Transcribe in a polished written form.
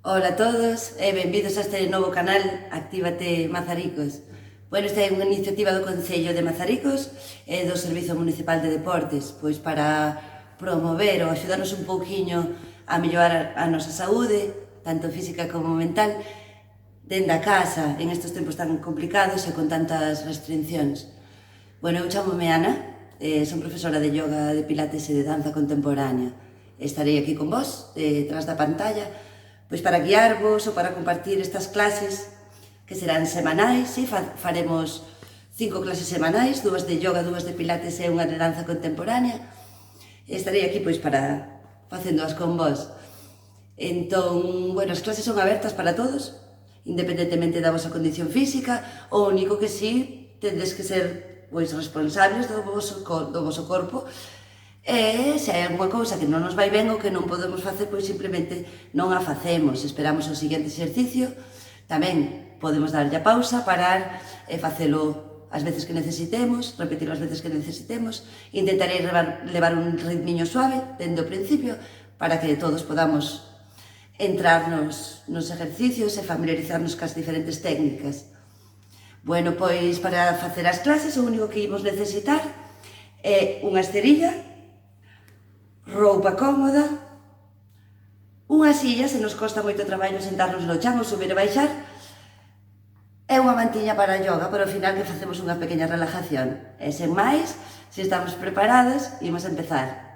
Ola a todos e benvidos a este novo canal Actívate Mazaricos. Esta é unha iniciativa do Concello de Mazaricos e do Servizo Municipal de Deportes, pois para promover ou axudarnos un pouquiño a mellorar a nosa saúde, tanto física como mental, dende a casa en estes tempos tan complicados e con tantas restriccións. Eu chamome Ana, son profesora de yoga, de pilates e de danza contemporánea. Estarei aquí con vos, detrás da pantalla, pois para guiarvos ou para compartir estas clases que serán semanais, faremos 5 clases semanais, 2 de yoga, 2 de pilates e unha de danza contemporánea. Estarei aquí pois para facéndoas con vos. Entón, as clases son abertas para todos, independentemente da vosa condición física, o único que sí tendes que ser responsables do voso corpo. E se hai alguma cousa que non nos vai ben ou que non podemos facer, pois simplemente non a facemos, esperamos o seguinte exercicio. Tamén podemos darlle a pausa, parar e facelo as veces que necesitemos, repetirlo as veces que necesitemos. Intentarei levar un ritmiño suave dende o principio para que todos podamos entrar nos exercicios e familiarizarnos cas diferentes técnicas. Pois para facer as clases o único que imos necesitar é unha esterilla, roupa cómoda, unha silla se nos costa moito traballo sentarnos no chan ou subir e baixar, e unha mantiña para yoga, para ao final que facemos unha pequena relajación. E sen máis, se estamos preparadas, imos empezar.